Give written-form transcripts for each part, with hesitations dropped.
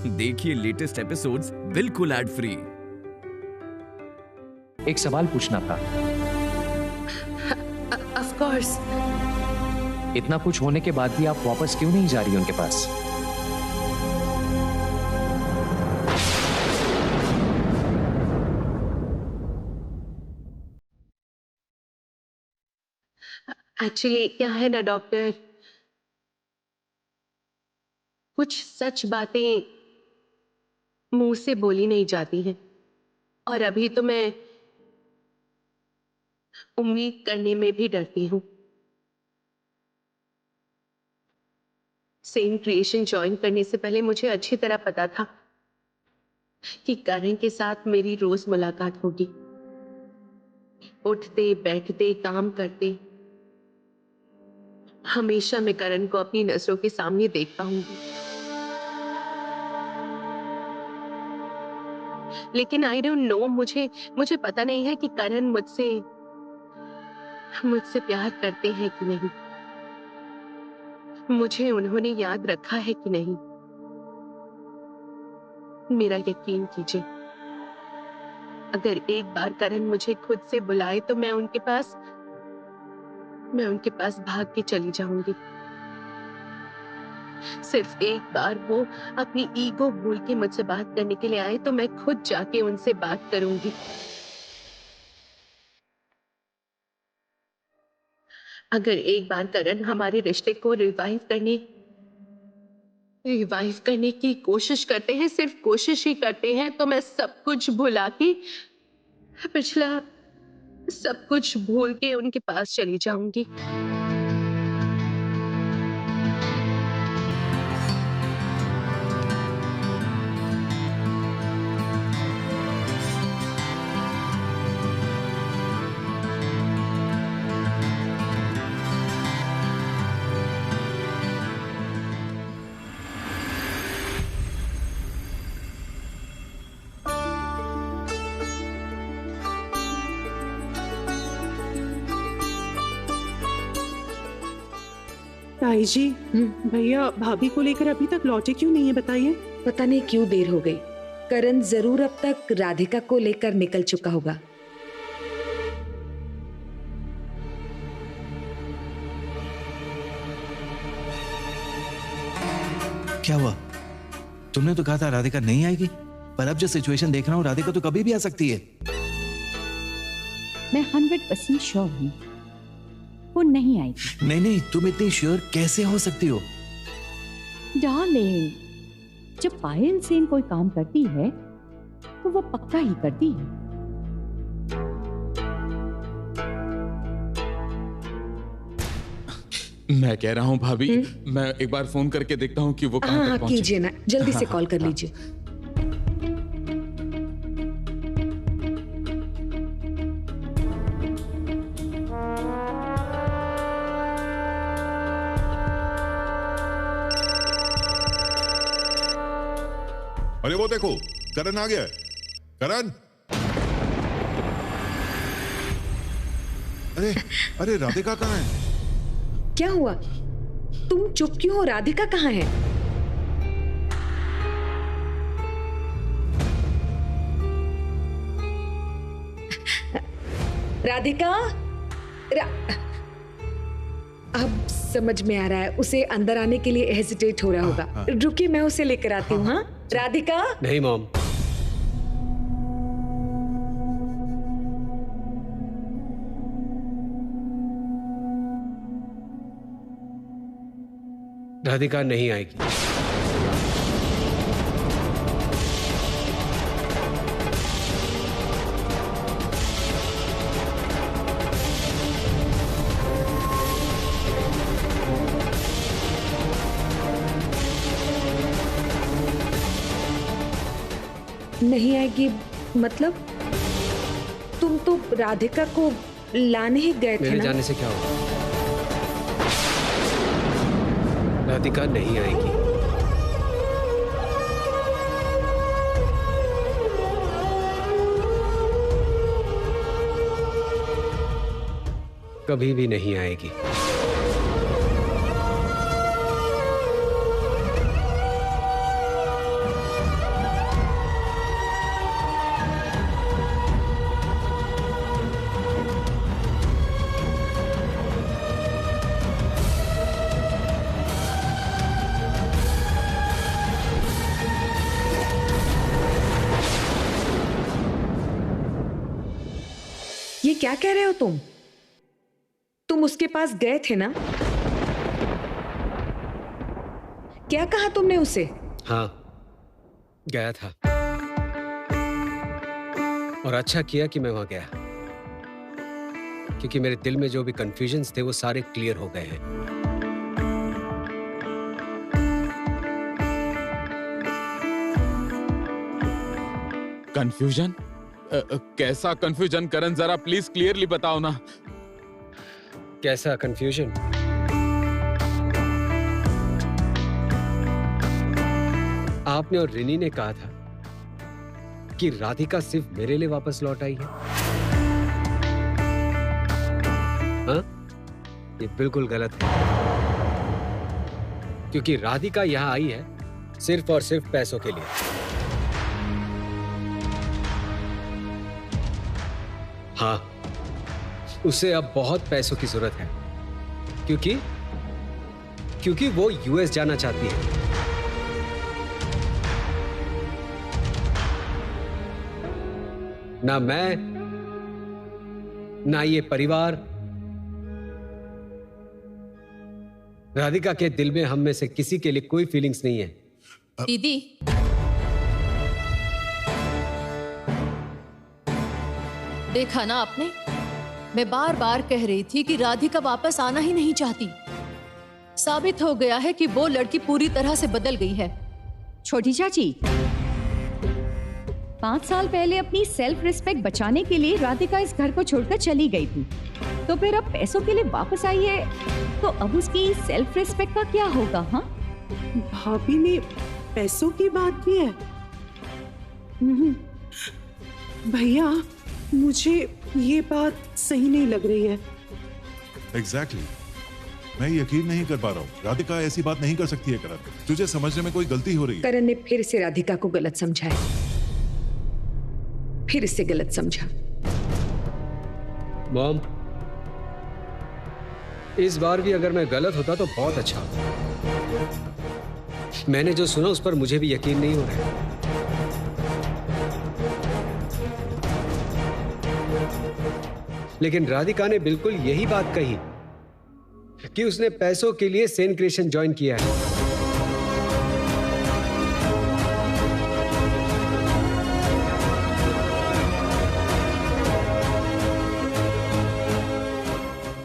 देखिए latest episodes बिल्कुल ad free. एक सवाल पूछना था। Of course. इतना कुछ होने के बाद भी आप वापस क्यों नहीं जा रही उनके पास? एक्चुअली क्या है ना डॉक्टर, कुछ सच बातें मुंह से बोली नहीं जाती हैं और अभी तो मैं उम्मीद करने में भी डरती हूँ। सेम क्रिएशन ज्वाइन करने से पहले मुझे अच्छी तरह पता था कि करण के साथ मेरी रोज मुलाकात होगी। उठते बैठते काम करते हमेशा मैं करण को अपनी नजरों के सामने देख पाऊंगी। लेकिन आई डोंट नो, मुझे पता नहीं है कि करण मुझसे प्यार करते हैं कि नहीं, मुझे उन्होंने याद रखा है कि नहीं। मेरा यकीन कीजिए, अगर एक बार करण मुझे खुद से बुलाए तो मैं उनके पास भाग के चली जाऊंगी। सिर्फ एक बार वो अपनी ईगो भूल के मुझसे बात करने के लिए आए तो मैं खुद जाके उनसे बात करूंगी। अगर एक बार करण हमारे रिश्ते को रिवाइव करने की कोशिश करते हैं, सिर्फ कोशिश ही करते हैं, तो मैं सब कुछ भुला के, पिछला सब कुछ भूल के उनके पास चली जाऊंगी। ताई जी, भैया भाभी को लेकर अभी तक लौटे क्यों नहीं है बताइए? पता नहीं क्यों देर हो गई। करण जरूर अब तक राधिका को लेकर निकल चुका होगा। क्या हुआ? तुमने तो कहा था राधिका नहीं आएगी, पर अब जो सिचुएशन देख रहा हूँ राधिका तो कभी भी आ सकती है। मैं 100% श्योर हूँ वो नहीं आएगी। नहीं, तुम इतनी श्योर कैसे हो सकती हो? डार्लिंग, जब पायल सेन कोई काम करती है तो वो पक्का ही करती है। मैं कह रहा हूँ भाभी, मैं एक बार फोन करके देखता हूँ कि वो कहाँ तक पहुंचे। कीजिए ना, जल्दी से कॉल कर लीजिए। अरे वो देखो, करण आ गया है। करण! अरे राधिका कहाँ है? क्या हुआ? तुम चुप क्यों हो? राधिका कहाँ है? राधिका? अब समझ में आ रहा है, उसे अंदर आने के लिए हेजिटेट हो रहा होगा। रुकिए, मैं उसे लेकर आती हूँ। हाँ राधिका? नहीं मॉम। राधिका नहीं आएगी। नहीं आएगी मतलब? तुम तो राधिका को लाने ही गए थे ना? मेरे जाने से क्या होगा? राधिका नहीं आएगी। कभी भी नहीं आएगी। ये क्या कह रहे हो तुम? तुम उसके पास गए थे ना? क्या कहा तुमने उसे? हाँ, गया था। और अच्छा किया कि मैं वहां गया, क्योंकि मेरे दिल में जो भी कंफ्यूजन्स थे वो सारे क्लियर हो गए हैं। कंफ्यूजन? कैसा कंफ्यूजन करण, जरा प्लीज क्लियरली बताओ ना। कैसा कंफ्यूजन? आपने और रिनी ने कहा था कि राधिका सिर्फ मेरे लिए वापस लौट आई है। हाँ? ये बिल्कुल गलत है, क्योंकि राधिका यहां आई है सिर्फ और सिर्फ पैसों के लिए। हाँ, उसे अब बहुत पैसों की जरूरत है, क्योंकि वो यूएस जाना चाहती है। ना मैं, ना ये परिवार, राधिका के दिल में हम में से किसी के लिए कोई फीलिंग्स नहीं है। दीदी, देखा ना आपने, मैं बार बार कह रही थी कि राधिका वापस आना ही नहीं चाहती। साबित हो गया है कि वो लड़की पूरी तरह से बदल गई है। छोटी चाची, 5 साल पहले अपनी सेल्फ रिस्पेक्ट बचाने के लिए राधिका इस घर को छोड़कर चली गई थी, तो फिर अब पैसों के लिए वापस आई है, तो अब उसकी सेल्फ रिस्पेक्ट का क्या होगा? हाँ, भाभी ने पैसों की बात की है। भैया, मुझे ये बात सही नहीं लग रही है। एग्जैक्टली, मैं यकीन नहीं कर पा रहा हूँ। राधिका ऐसी बात नहीं कर सकती है करण। तुझे समझने में कोई गलती हो रही है। करण ने फिर से राधिका को गलत समझा है, फिर से गलत समझा। मॉम, इस बार भी अगर मैं गलत होता तो बहुत अच्छा। मैंने जो सुना उस पर मुझे भी यकीन नहीं हो रहा है। लेकिन राधिका ने बिल्कुल यही बात कही कि उसने पैसों के लिए सेन क्रिएशन ज्वाइन किया है।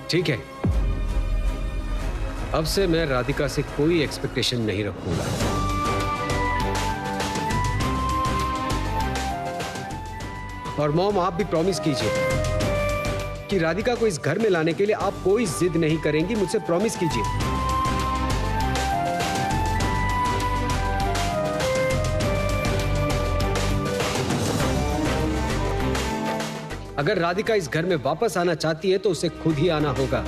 ठीक है, अब से मैं राधिका से कोई एक्सपेक्टेशन नहीं रखूंगा। और मॉम, आप भी प्रॉमिस कीजिए कि राधिका को इस घर में लाने के लिए आप कोई जिद नहीं करेंगी। मुझसे प्रॉमिस कीजिए। अगर राधिका इस घर में वापस आना चाहती है तो उसे खुद ही आना होगा।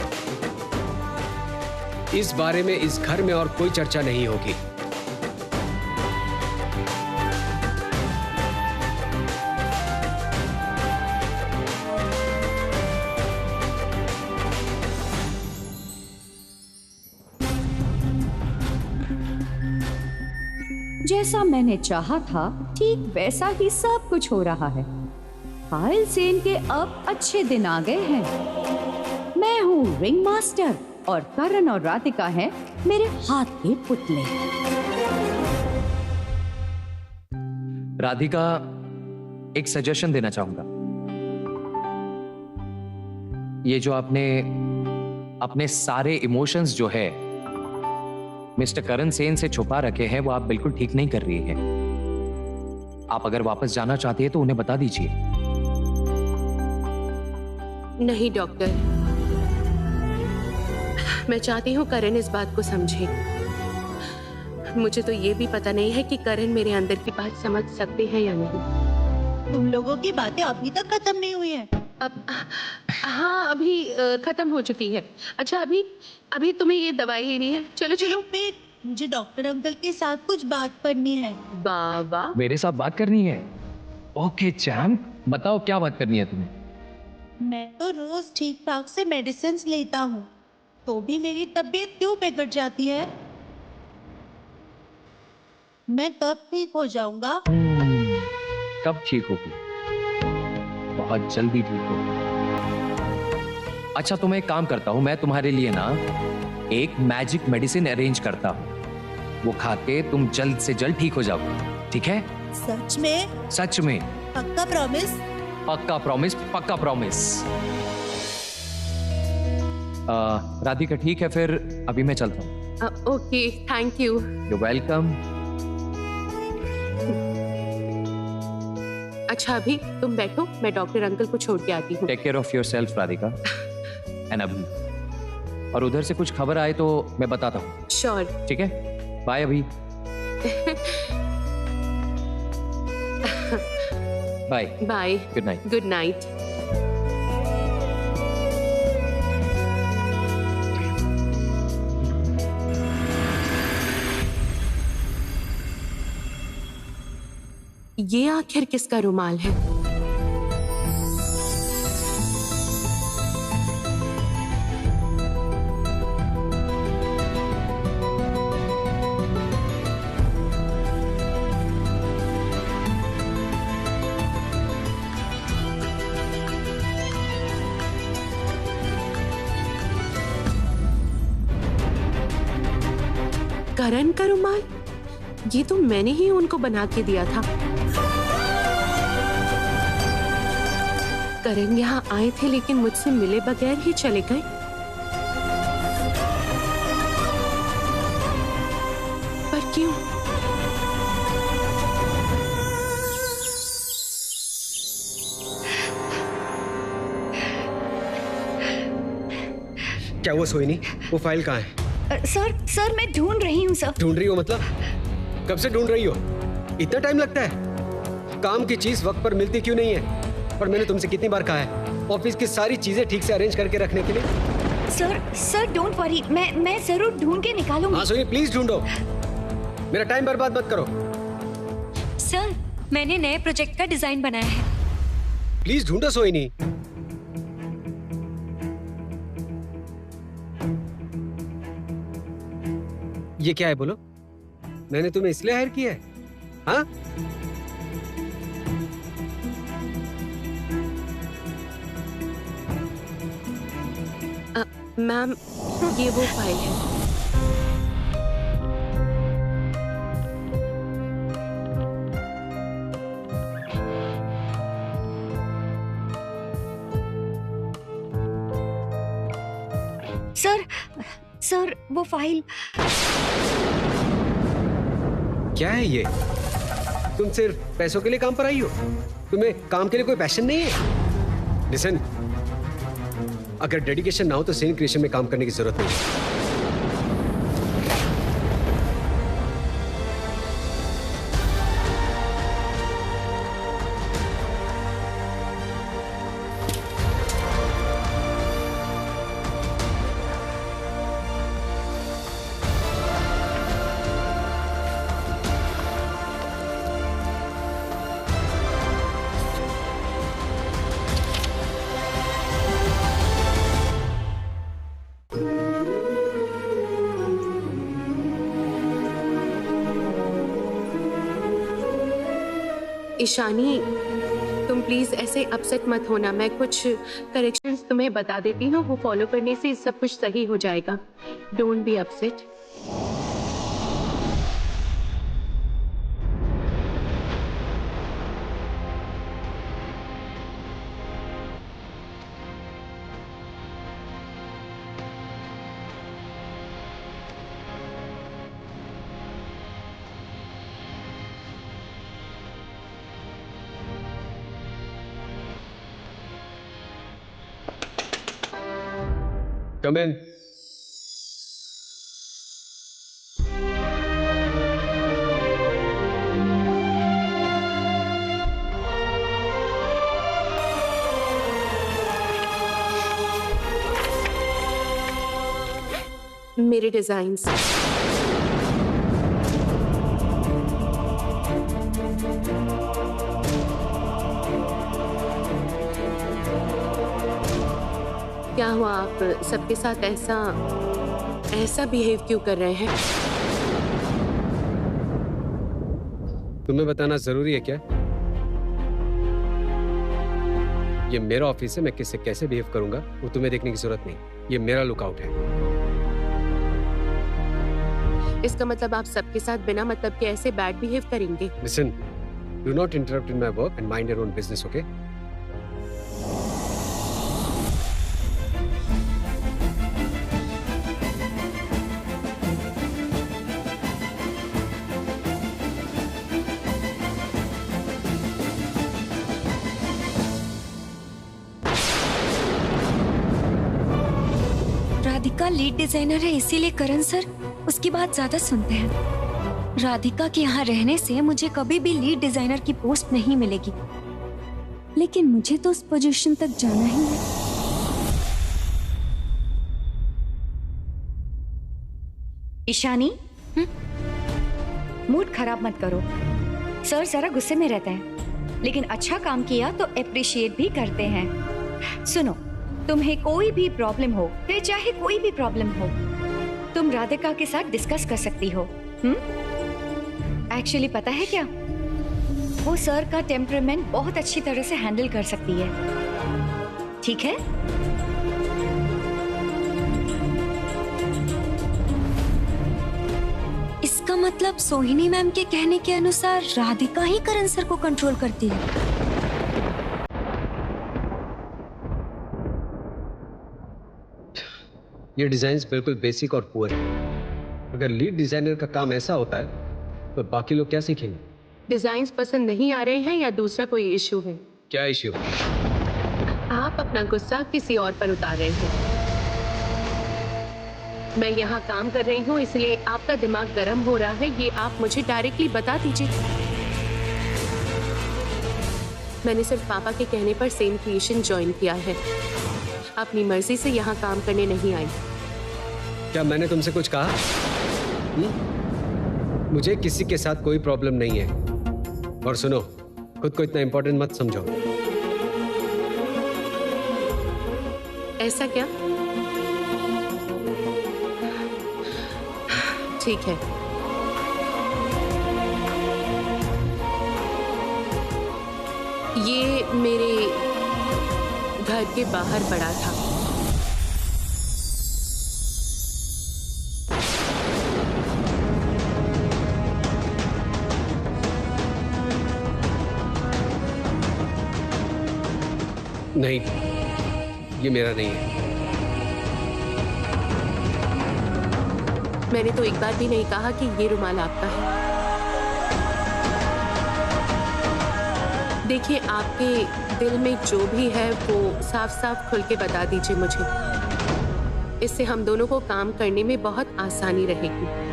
इस बारे में इस घर में और कोई चर्चा नहीं होगी। जैसा मैंने चाहा था ठीक वैसा ही सब कुछ हो रहा है। पायल सेन के अब अच्छे दिन आ गए हैं। मैं हूँ रिंग मास्टर और करण और राधिका हैं मेरे हाथ के पुतले। राधिका, एक सजेशन देना चाहूंगा। ये जो आपने अपने सारे इमोशंस जो है मिस्टर करण सेन से छुपा रखे हैं, वो आप बिल्कुल ठीक नहीं कर रही हैं। आप अगर वापस जाना चाहती है तो उन्हें बता दीजिए। नहीं डॉक्टर, मैं चाहती हूँ करण इस बात को समझे। मुझे तो ये भी पता नहीं है कि करण मेरे अंदर की बात समझ सकते हैं या नहीं। तुम लोगों की बातें अभी तक खत्म नहीं हुई है। अब हाँ, अभी खत्म हो चुकी है। अच्छा, अभी तुम्हें ये दवाई लेनी है। चलो चलो। मुझे डॉक्टर अंकल के साथ कुछ बात करनी है। बाबा, मेरे साथ बात करनी है? ओके चैम्प, बताओ क्या बात करनी है तुम्हें? मैं तो रोज ठीक ठाक से मेडिसिन लेता हूँ, तो भी मेरी तबीयत क्यों बिगड़ जाती है? मैं कब ठीक हो जाऊंगा? कब ठीक होगी? बहुत जल्दी ठीक होगी। अच्छा तो मैं एक काम करता हूँ, मैं तुम्हारे लिए ना एक मैजिक मेडिसिन अरेंज करता हूँ, वो खा के तुम जल्द से जल्द ठीक हो जाओ, ठीक है? सच में? सच में। पक्का प्रॉमिस? पक्का प्रॉमिस, पक्का प्रॉमिस। राधिका ठीक है, फिर अभी मैं चलता हूँ। Okay, thank you. You welcome. अच्छा अभी तुम बैठो, मैं डॉक्टर अंकल को छोड़ के आती हूँ। Take care of yourself Radhika. And अभी, और उधर से कुछ खबर आए तो मैं बताता हूँ। श्योर। ठीक है, बाय अभी। Bye bye. Good night. Good night. ये आखिर किसका रुमाल है? करण का रुमाल? ये तो मैंने ही उनको बना के दिया था। करण यहाँ आए थे लेकिन मुझसे मिले बगैर ही चले गए। पर क्यों? क्या हुआ सोहिनी? वो फाइल कहाँ है? सर मैं ढूंढ रही हूँ सर। ढूंढ रही हो मतलब? कब से ढूंढ रही हो? इतना टाइम लगता है? काम की चीज वक्त पर मिलती क्यों नहीं है? और मैंने तुमसे कितनी बार कहा है ऑफिस की सारी चीजें ठीक से अरेंज करके रखने के लिए। सर डोंट वरी, मैं जरूर ढूंढ के निकालूंगी। हाँ सोहिनी प्लीज ढूंढो, मेरा टाइम बर्बाद मत करो। सर मैंने नए प्रोजेक्ट का डिजाइन बनाया है। प्लीज ढूंढो सोहिनी। ये क्या है बोलो? मैंने तुम्हें इसलिए हायर किया है? हाँ? मैम ये वो फाइल है। सर वो फाइल। क्या है ये? तुम सिर्फ पैसों के लिए काम पर आई हो? तुम्हें काम के लिए कोई पैशन नहीं है? लिसन, अगर डेडिकेशन ना हो तो सेन क्रिएशन में काम करने की जरूरत नहीं। ईशानी तुम प्लीज ऐसे अपसेट मत होना, मैं कुछ करेक्शंस तुम्हें बता देती हूँ, वो फॉलो करने से सब कुछ सही हो जाएगा। Don't be upset. Come in. मेरे डिजाइन्स। क्या हुआ, आप सबके साथ ऐसा बिहेव क्यों कर रहे हैं? तुम्हें बताना जरूरी है क्या? ये मेरा ऑफिस है, मैं किससे कैसे बिहेव करूंगा वो तुम्हें देखने की जरूरत नहीं। ये मेरा लुकआउट है। इसका मतलब आप सबके साथ बिना मतलब के ऐसे बैड बिहेव करेंगे? Listen, do not interrupt in my work and mind your own business, okay? Radhika lead designer है, इसीलिए करण सर उसकी बात ज्यादा सुनते हैं। राधिका के यहाँ रहने से मुझे कभी भी लीड डिजाइनर की पोस्ट नहीं मिलेगी, लेकिन मुझे तो उस पोजीशन तक जाना ही है। ईशानी, मूड खराब मत करो। सर जरा गुस्से में रहते हैं, लेकिन अच्छा काम किया तो अप्रिशिएट भी करते हैं। सुनो, तुम्हें कोई भी प्रॉब्लम हो, फिर चाहे कोई भी प्रॉब्लम हो, तुम राधिका के साथ डिस्कस कर सकती हो। एक्चुअली पता है क्या, वो सर का टेम्परामेंट बहुत अच्छी तरह से हैंडल कर सकती है। ठीक है? इसका मतलब सोहिनी मैम के कहने के अनुसार राधिका ही करण सर को कंट्रोल करती है। ये डिजाइन बिल्कुल बेसिक और पुअर है। अगर लीड डिजाइनर का काम ऐसा होता है तो बाकी लोग क्या सीखेंगे? डिजाइन्स पसंद नहीं आ रहे हैं या दूसरा कोई इशू है? क्या इशू? आप अपना गुस्सा किसी और पर उतार रहे हैं। मैं यहाँ काम कर रही हूँ, इसलिए आपका दिमाग गर्म हो रहा है, ये आप मुझे डायरेक्टली बता दीजिए। मैंने सिर्फ पापा के कहने पर सेम क्रिएशन ज्वाइन किया है, अपनी मर्जी से यहाँ काम करने नहीं आई। क्या मैंने तुमसे कुछ कहा? मुझे किसी के साथ कोई प्रॉब्लम नहीं है। और सुनो, खुद को इतना इंपॉर्टेंट मत समझो। ऐसा क्या? ठीक है। ये मेरे घर के बाहर पड़ा था। नहीं, ये मेरा नहीं है। मैंने तो एक बार भी नहीं कहा कि ये रुमाल आपका है। देखिए, आपके दिल में जो भी है वो साफ साफ खुल के बता दीजिए मुझे। इससे हम दोनों को काम करने में बहुत आसानी रहेगी।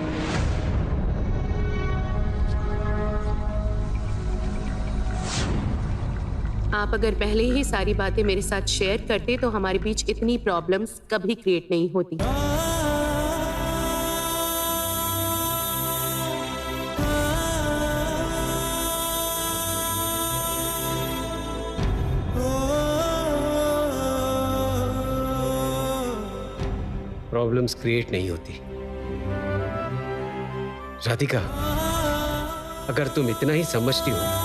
आप अगर पहले ही सारी बातें मेरे साथ शेयर करते तो हमारे बीच इतनी प्रॉब्लम्स कभी क्रिएट नहीं होती। प्रॉब्लम्स क्रिएट नहीं होती। राधिका, अगर तुम इतना ही समझती हो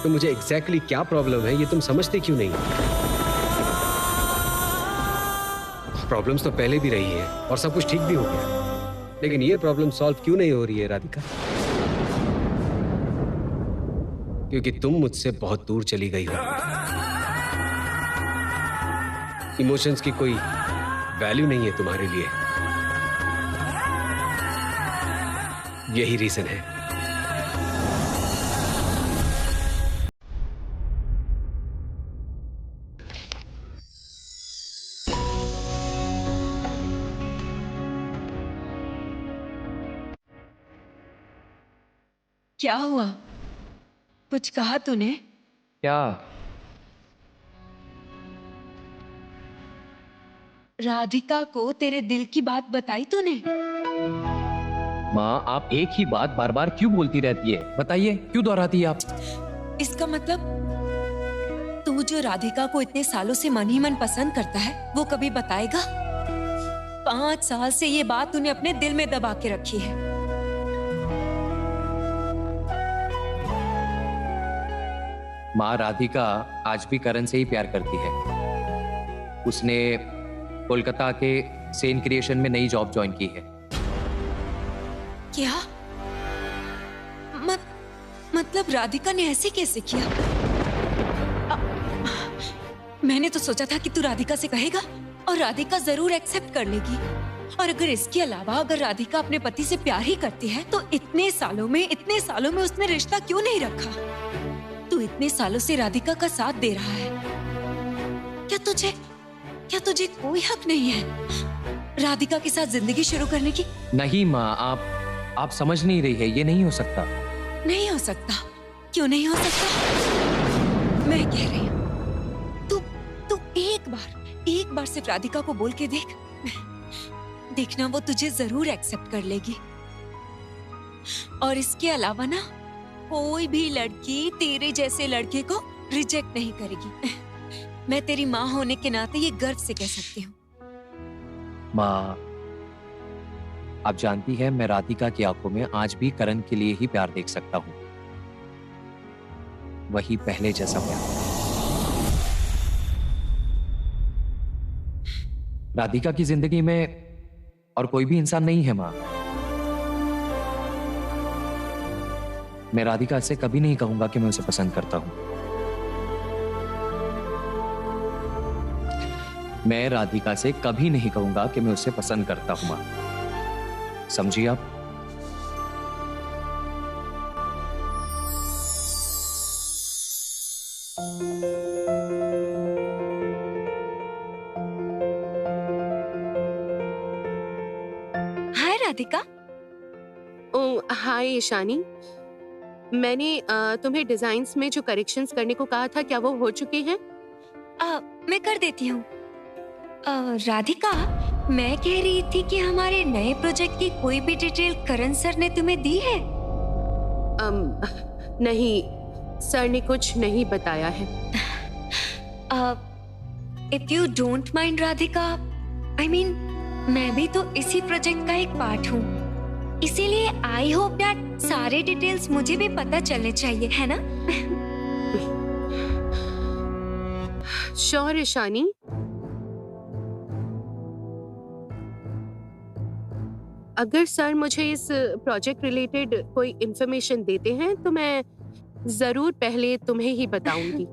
तो मुझे एग्जैक्टली क्या प्रॉब्लम है ये तुम समझते क्यों नहीं? प्रॉब्लम्स तो पहले भी रही है और सब कुछ ठीक भी हो गया, लेकिन ये प्रॉब्लम सॉल्व क्यों नहीं हो रही है राधिका? क्योंकि तुम मुझसे बहुत दूर चली गई हो। इमोशंस की कोई वैल्यू नहीं है तुम्हारे लिए। यही रीजन है। क्या हुआ? कुछ कहा तूने? क्या? राधिका को तेरे दिल की बात बताई तूने? माँ, आप एक ही बात बार बार क्यों बोलती रहती है? बताइए, क्यों दोहराती है आप? इसका मतलब तू जो राधिका को इतने सालों से मन ही मन पसंद करता है वो कभी बताएगा? 5 साल से ये बात तूने अपने दिल में दबा के रखी है। माँ राधिका आज भी करण से ही प्यार करती है। उसने कोलकाता के सेन क्रिएशन में नई जॉब ज्वाइन की है। क्या? मतलब राधिका ने ऐसे कैसे किया? मैंने तो सोचा था कि तू राधिका से कहेगा और राधिका जरूर एक्सेप्ट कर लेगी। और अगर इसके अलावा अगर राधिका अपने पति से प्यार ही करती है तो इतने सालों में उसने रिश्ता क्यों नहीं रखा? तू इतने सालों से राधिका का साथ दे रहा है। क्या तुझे कोई हक नहीं है राधिका के साथ जिंदगी शुरू करने की? नहीं माँ, आप समझ नहीं रही है। ये नहीं हो सकता। नहीं हो सकता? क्यों नहीं हो सकता? मैं कह रही हूँ तू एक बार सिर्फ राधिका को बोल के देखना, वो तुझे जरूर एक्सेप्ट कर लेगी। और इसके अलावा ना कोई भी लड़की तेरे जैसे लड़के को रिजेक्ट नहीं करेगी। मैं तेरी माँ होने के नाते ये गर्व से कह सकती हूँ। माँ, आप जानती है मैं राधिका की आंखों में आज भी करण के लिए ही प्यार देख सकता हूँ, वही पहले जैसा प्यार। राधिका की जिंदगी में और कोई भी इंसान नहीं है माँ। मैं राधिका से कभी नहीं कहूंगा कि मैं उसे पसंद करता हूं। मैं राधिका से कभी नहीं कहूंगा कि मैं उसे पसंद करता हूं माँ। समझिए आप? हाय राधिका। हाय ईशानी। मैंने तुम्हें डिजाइन्स में जो करेक्शंस करने को कहा था, क्या वो हो चुके हैं? मैं कर देती हूँ। राधिका, मैं कह रही थी कि हमारे नए प्रोजेक्ट की कोई भी डिटेल करण सर ने तुम्हें दी है? नहीं, सर ने कुछ नहीं बताया है। If you don't mind Radhika, I mean, मैं भी तो इसी प्रोजेक्ट का एक पार्ट हूँ, इसीलिए आई होप दैट सारे डिटेल्स मुझे भी पता चलने चाहिए, है ना? श्योर ईशानी। अगर सर मुझे इस प्रोजेक्ट रिलेटेड कोई इंफॉर्मेशन देते हैं तो मैं जरूर पहले तुम्हें ही बताऊंगी।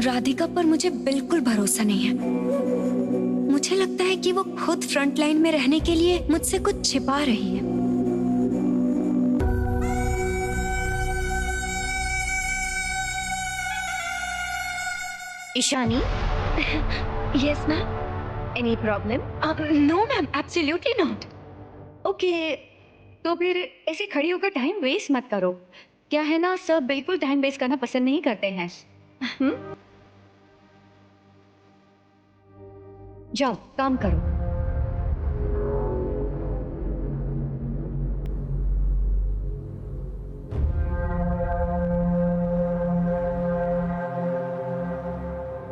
राधिका पर मुझे बिल्कुल भरोसा नहीं है। मुझे लगता है कि वो खुद फ्रंट लाइन में रहने के लिए मुझसे कुछ छिपा रही है। Ishani? Yes ma'am. Any problem? No ma'am, absolutely not. Okay, तो फिर ऐसे खड़ी होकर टाइम वेस्ट मत करो। क्या है ना, सब बिल्कुल टाइम वेस्ट करना पसंद नहीं करते हैं। जाओ काम करो।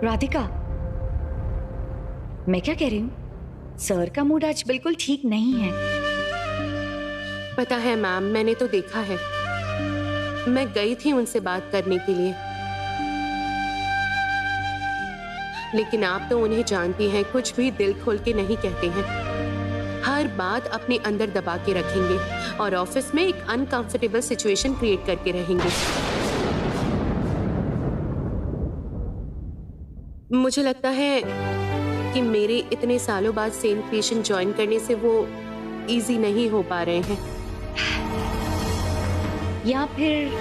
राधिका, मैं क्या कह रही हूँ, सर का मूड आज बिल्कुल ठीक नहीं है। पता है मैम, मैंने तो देखा है। मैं गई थी उनसे बात करने के लिए, लेकिन आप तो उन्हें जानती हैं, कुछ भी दिल खोल के नहीं कहते हैं। हर बात अपने अंदर दबा के रखेंगे और ऑफिस में एक अनकंफर्टेबल सिचुएशन क्रिएट करके रहेंगे। मुझे लगता है कि मेरे इतने सालों बाद सेन क्रिएशन ज्वाइन करने से वो इजी नहीं हो पा रहे हैं। या फिर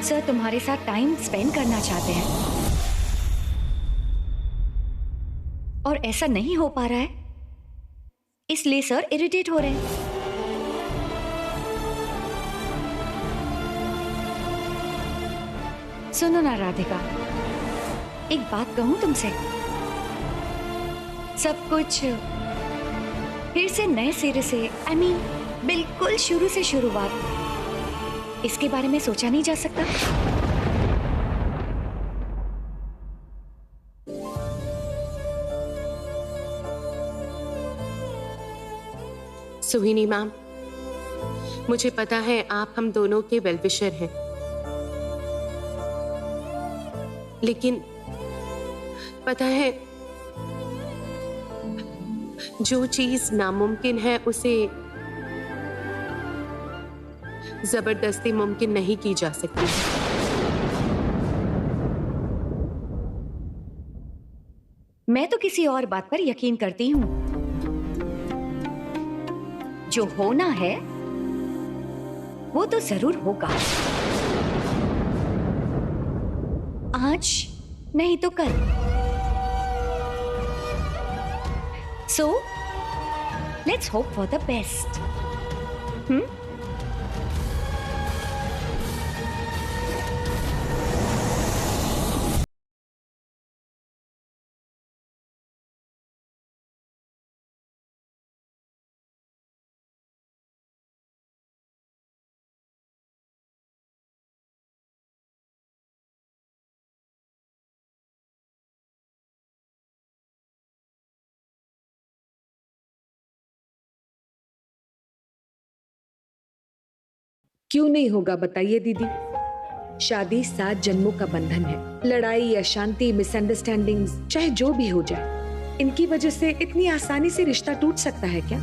सर तुम्हारे साथ टाइम स्पेंड करना चाहते हैं और ऐसा नहीं हो पा रहा है, इसलिए सर इरिटेट हो रहे हैं। सुनो ना राधिका, एक बात कहूं तुमसे। सब कुछ फिर से नए सिरे से, I mean, बिल्कुल शुरू से शुरुआत, इसके बारे में सोचा नहीं जा सकता? सुहिनी मैम, मुझे पता है आप हम दोनों के वेलविशर हैं, लेकिन पता है जो चीज नामुमकिन है उसे जबरदस्ती मुमकिन नहीं की जा सकती। मैं तो किसी और बात पर यकीन करती हूँ। जो होना है वो तो जरूर होगा, आज नहीं तो कल। So let's hope for the best. क्यों नहीं होगा बताइए दीदी। शादी 7 जन्मों का बंधन है। लड़ाई, अशांति, मिसअंडरस्टैंडिंग्स, चाहे जो भी हो जाए, इनकी वजह से इतनी आसानी से रिश्ता टूट सकता है क्या?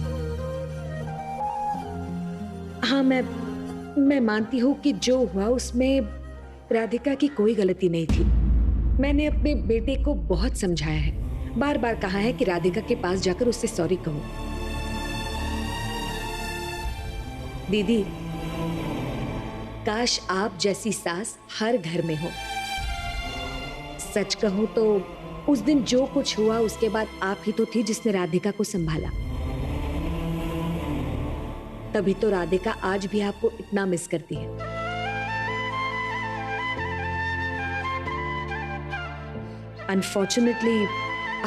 हाँ, मैं मानती हूँ कि जो हुआ उसमें राधिका की कोई गलती नहीं थी। मैंने अपने बेटे को बहुत समझाया है, बार बार कहा है कि राधिका के पास जाकर उससे सॉरी कहो। दीदी, काश आप जैसी सास हर घर में हो। सच कहूं तो उस दिन जो कुछ हुआ उसके बाद आप ही तो थी जिसने राधिका को संभाला। तभी तो राधिका आज भी आपको इतना मिस करती है। अनफॉर्चुनेटली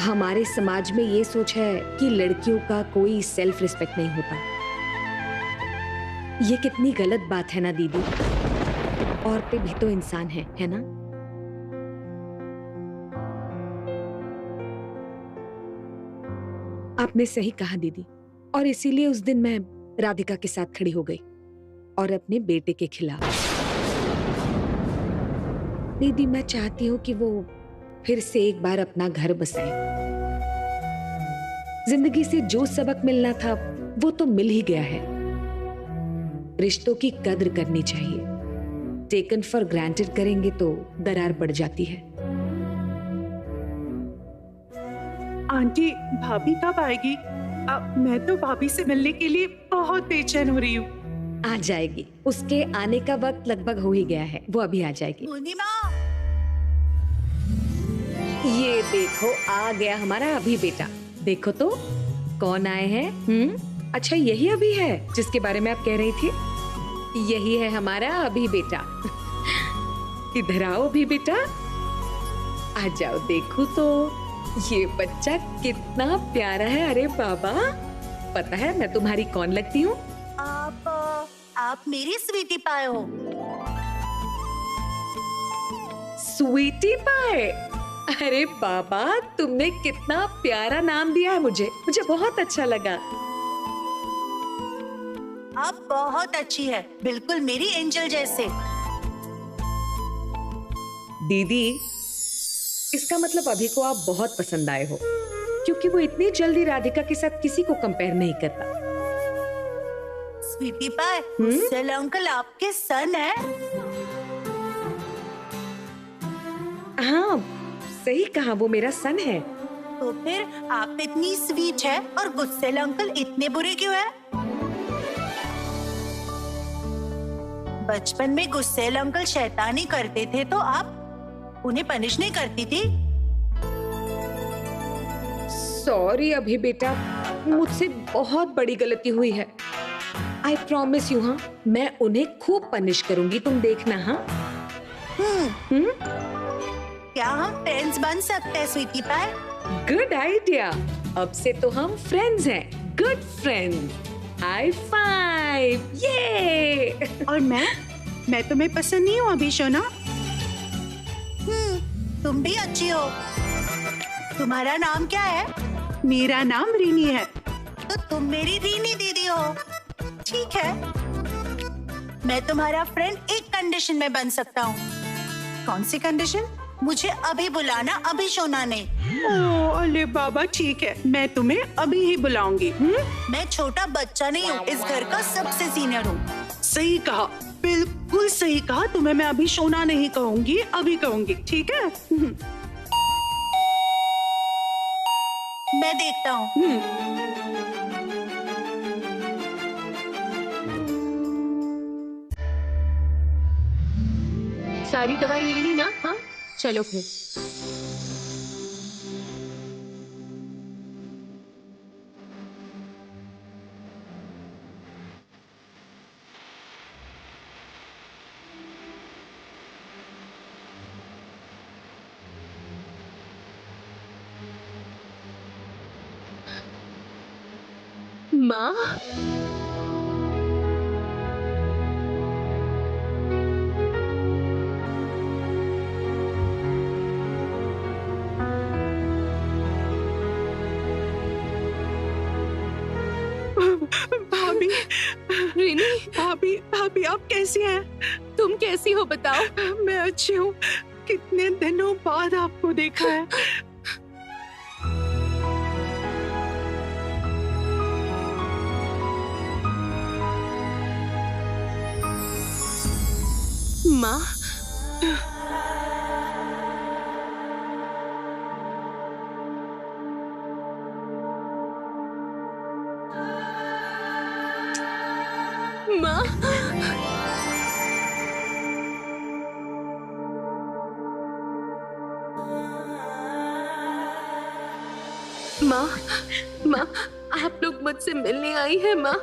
हमारे समाज में ये सोच है कि लड़कियों का कोई सेल्फ रिस्पेक्ट नहीं होता। ये कितनी गलत बात है ना दीदी। औरतें भी तो इंसान है ना? आपने सही कहा दीदी, और इसीलिए उस दिन मैं राधिका के साथ खड़ी हो गई और अपने बेटे के खिलाफ। दीदी, मैं चाहती हूँ कि वो फिर से एक बार अपना घर बसाए। जिंदगी से जो सबक मिलना था वो तो मिल ही गया है। रिश्तों की कद्र करनी चाहिए। टेकन फॉर ग्रांटेड करेंगे तो दरार बढ़ जाती है। आंटी, भाभी कब आएगी? मैं तो भाभी से मिलने के लिए बहुत बेचैन हो रही हूँ। आ जाएगी, उसके आने का वक्त लगभग हो ही गया है, वो अभी आ जाएगी। ये देखो, आ गया हमारा अभी बेटा। देखो तो कौन आए हैं। अच्छा, यही अभी है जिसके बारे में आप कह रही थी? यही है हमारा अभी बेटा। इधर आओ अभी बेटा, आ जाओ। देखो तो ये बच्चा कितना प्यारा है। अरे बाबा, पता है मैं तुम्हारी कौन लगती हूँ? आप मेरी स्वीटी पाए हो। स्वीटी पाए? अरे बाबा, तुमने कितना प्यारा नाम दिया है मुझे बहुत अच्छा लगा। आप बहुत अच्छी है, बिल्कुल मेरी एंजल जैसे। दीदी, इसका मतलब अभी को आप बहुत पसंद आए हो, क्योंकि वो इतनी जल्दी राधिका के साथ किसी को कंपेयर नहीं करता। स्वीटी पाए, सेल अंकल आपके सन है? हाँ, सही कहा, वो मेरा सन है। तो फिर आप इतनी स्वीट है और गुस्सेल अंकल इतने बुरे क्यों है? बचपन में गुस्सेल अंकल शैतानी करते थे तो आप उन्हें पनिश नहीं करती थी? सॉरी अभी बेटा, मुझसे बहुत बड़ी गलती हुई है। I promise you. हाँ, मैं उन्हें खूब पनिश करूंगी, तुम देखना। हाँ। क्या हम फ्रेंड्स बन सकते हैं स्वीटी पाए? Good idea. अब से तो हम फ्रेंड्स हैं, गुड फ्रेंड्स। High five. ये और मैं तुम्हें पसंद नहीं हूँ अभी शोना। तुम भी अच्छी हो। तुम्हारा नाम क्या है? मेरा नाम रीनी है। तो तुम मेरी रीनी दीदी हो। ठीक है। मैं तुम्हारा फ्रेंड एक कंडीशन में बन सकता हूँ। कौन सी कंडीशन? मुझे अभी बुलाना, अभी सोना नहीं। ओह अले बाबा ठीक है, मैं तुम्हें अभी ही बुलाऊंगी। मैं छोटा बच्चा नहीं हूँ, इस घर का सबसे सीनियर हूँ। सही कहा, बिल्कुल सही कहा। तुम्हें मैं अभी सोना नहीं कहूंगी, अभी कहूंगी, ठीक है? मैं देखता हूँ। सारी दवाई ले ली ना? हाँ चलो फिर। माँ, भाभी, रिनी, भाभी, भाभी आप कैसी हैं? तुम कैसी हो बताओ? मैं अच्छी हूँ। कितने दिनों बाद आपको देखा है। माँ, माँ, माँ, माँ, आप लोग मुझसे मिलने आई हैं माँ?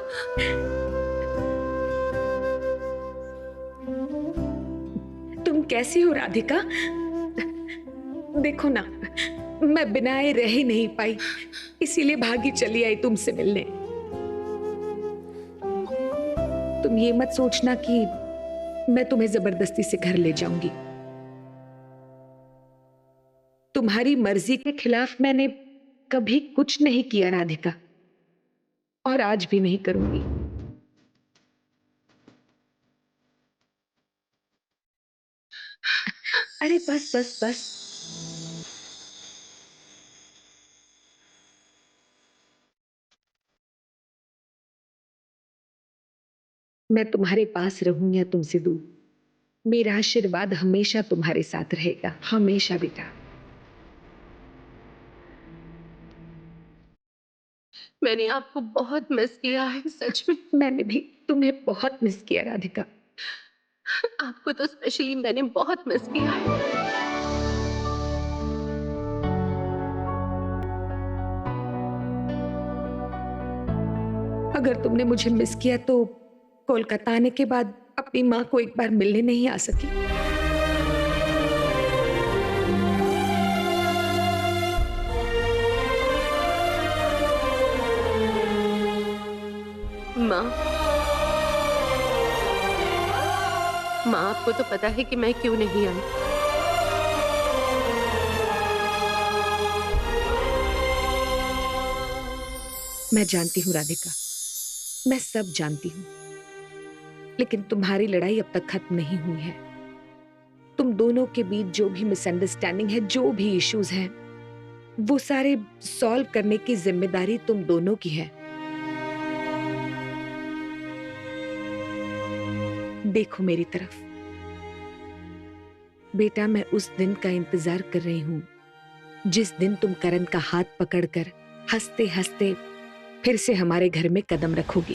तुम कैसी हो राधिका? देखो ना, मैं बिना आए रह ही नहीं पाई, इसीलिए भागी चली आई तुमसे मिलने। तुम ये मत सोचना कि मैं तुम्हें जबरदस्ती से घर ले जाऊंगी। तुम्हारी मर्जी के खिलाफ मैंने कभी कुछ नहीं किया राधिका, और आज भी नहीं करूंगी। अरे बस बस बस। मैं तुम्हारे पास रहूं या तुमसे दूर, मेरा आशीर्वाद हमेशा तुम्हारे साथ रहेगा, हमेशा बेटा। मैंने आपको बहुत मिस किया है, सच में। मैंने भी तुम्हें बहुत मिस किया राधिका। आपको तो स्पेशली मैंने बहुत मिस किया है। अगर तुमने मुझे मिस किया तो कोलकाता आने के बाद अपनी माँ को एक बार मिलने नहीं आ सकी? माँ, माँ आपको तो पता है कि मैं क्यों नहीं आई। मैं जानती हूँ राधिका, मैं सब जानती हूँ, लेकिन तुम्हारी लड़ाई अब तक खत्म नहीं हुई है। तुम दोनों के बीच जो भी मिसअंडरस्टैंडिंग है, जो भी इश्यूज हैं, वो सारे सॉल्व करने की जिम्मेदारी तुम दोनों की है। देखो मेरी तरफ बेटा, मैं उस दिन का इंतजार कर रही हूं जिस दिन तुम करण का हाथ पकड़कर हंसते हंसते फिर से हमारे घर में कदम रखोगी।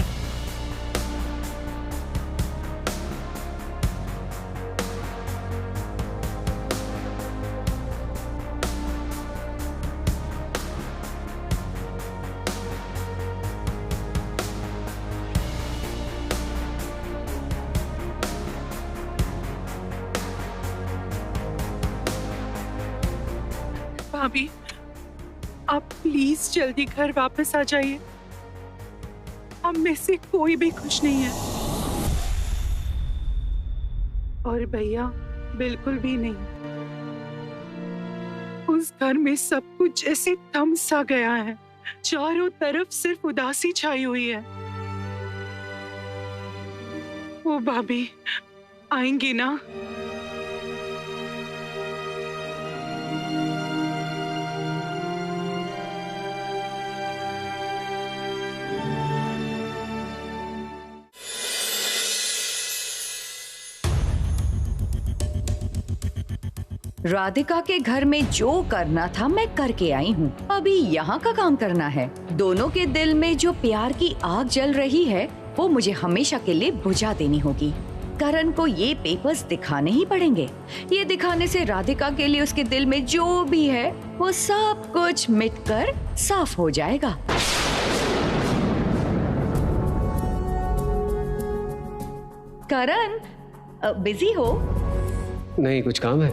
भाभी, आप प्लीज जल्दी घर वापस आ जाइए। हम में से कोई भी खुश नहीं है, और भैया बिल्कुल भी नहीं। उस घर में सब कुछ जैसे थम सा गया है, चारों तरफ सिर्फ उदासी छाई हुई है। वो भाभी आएंगी ना? राधिका के घर में जो करना था मैं करके आई हूँ। अभी यहाँ का काम करना है। दोनों के दिल में जो प्यार की आग जल रही है वो मुझे हमेशा के लिए बुझा देनी होगी। करण को ये पेपर्स दिखाने ही पड़ेंगे। ये दिखाने से राधिका के लिए उसके दिल में जो भी है वो सब कुछ मिटकर साफ हो जाएगा। करण, बिजी हो? नहीं, कुछ काम है?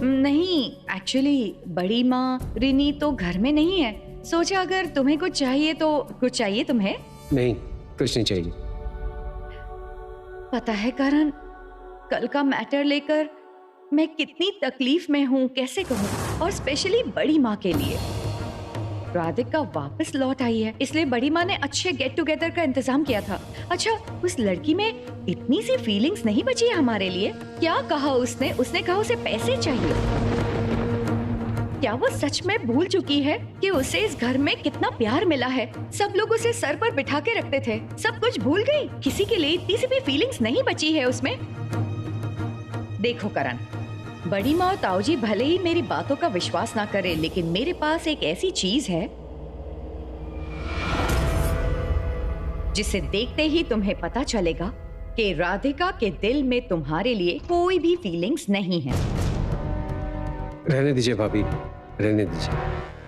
नहीं, एक्चुअली बड़ी माँ रिनी तो घर में नहीं है। सोचा अगर तुम्हें कुछ चाहिए तो कुछ चाहिए तुम्हें? नहीं, कुछ नहीं चाहिए। पता है करण, कल का मैटर लेकर मैं कितनी तकलीफ में हूँ, कैसे कहूँ। और स्पेशली बड़ी माँ के लिए। राधिका वापस लौट आई है, इसलिए बड़ी माँ ने अच्छे गेट टुगेदर का इंतजाम किया था। अच्छा, उस लड़की में इतनी सी फीलिंग्स नहीं बची है हमारे लिए? क्या कहा उसने? उसने कहा उसे पैसे चाहिए। क्या वो सच में भूल चुकी है कि उसे इस घर में कितना प्यार मिला है? सब लोग उसे सर पर बिठा के रखते थे, सब कुछ भूल गई? किसी के लिए इतनी सी भी फीलिंग्स नहीं बची है उसमें? देखो करण, बड़ी माँ और ताऊजी भले ही मेरी बातों का विश्वास ना करे, लेकिन मेरे पास एक ऐसी चीज है जिसे देखते ही तुम्हें पता चलेगा कि राधिका के दिल में तुम्हारे लिए कोई भी फीलिंग्स नहीं है। रहने दीजिए भाभी, रहने दीजिए।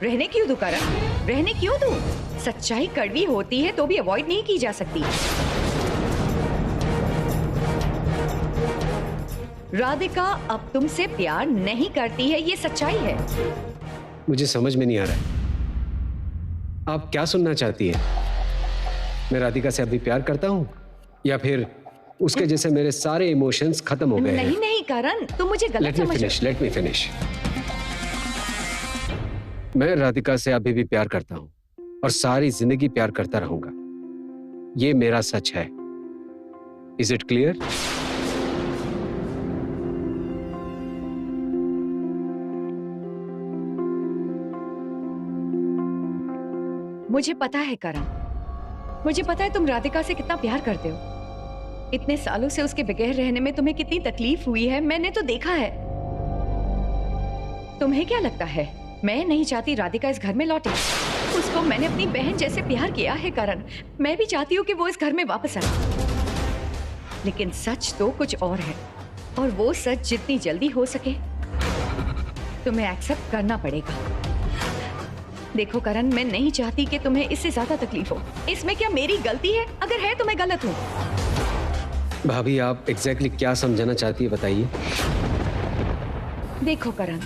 रहने क्यों दूं करण? रहने क्यों दूं? सच्चाई कड़वी होती है तो भी अवॉइड नहीं की जा सकती। राधिका अब तुमसे प्यार नहीं करती है, ये सच्चाई है। मुझे समझ में नहीं आ रहा है, आप क्या सुनना चाहती है? मैं राधिका से अभी प्यार करता हूँ या फिर उसके जैसे मेरे सारे इमोशंस खत्म हो गए हैं? नहीं नहीं करण, तुम मुझे गलत समझ रहे हो। Let me finish. मैं राधिका से अभी भी प्यार करता हूँ और सारी जिंदगी प्यार करता रहूंगा। ये मेरा सच है। Is it clear? मुझे पता है करण, मुझे पता है तुम राधिका से कितना प्यार करते हो। इतने सालों से उसके बगैर रहने में तुम्हें कितनी तकलीफ हुई है, मैंने तो देखा है। तुम्हें क्या लगता है मैं नहीं चाहती राधिका इस घर में लौटे? उसको मैंने अपनी बहन जैसे प्यार किया है करण। मैं भी चाहती हूँ कि वो इस घर में वापस आए, लेकिन सच तो कुछ और है, और वो सच जितनी जल्दी हो सके तुम्हें एक्सेप्ट करना पड़ेगा। देखो करण, मैं नहीं चाहती कि तुम्हें इससे ज्यादा तकलीफ हो। इसमें क्या मेरी गलती है? अगर है तो मैं गलत हूँ। भाभी, आप एग्जैक्टली क्या समझाना चाहती है, बताइए। देखो करण,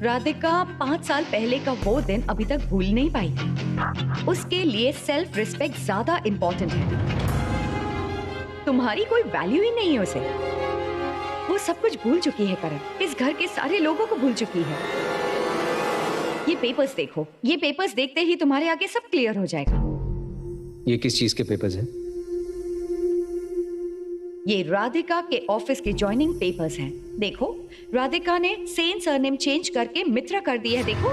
राधिका 5 साल पहले का वो दिन अभी तक भूल नहीं पाई। उसके लिए सेल्फ रिस्पेक्ट ज्यादा इंपॉर्टेंट है। तुम्हारी कोई वैल्यू ही नहीं है उसे। वो सब कुछ भूल चुकी है करण, इस घर के सारे लोगों को भूल चुकी है। ये पेपर्स देखो, ये पेपर्स देखते ही तुम्हारे आगे सब क्लियर हो जाएगा। ये किस चीज के पेपर्स हैं? ये राधिका के ऑफिस के ज्वाइनिंग पेपर्स हैं। देखो, राधिका ने सेन सरनेम चेंज करके मित्रा कर दिया है। देखो,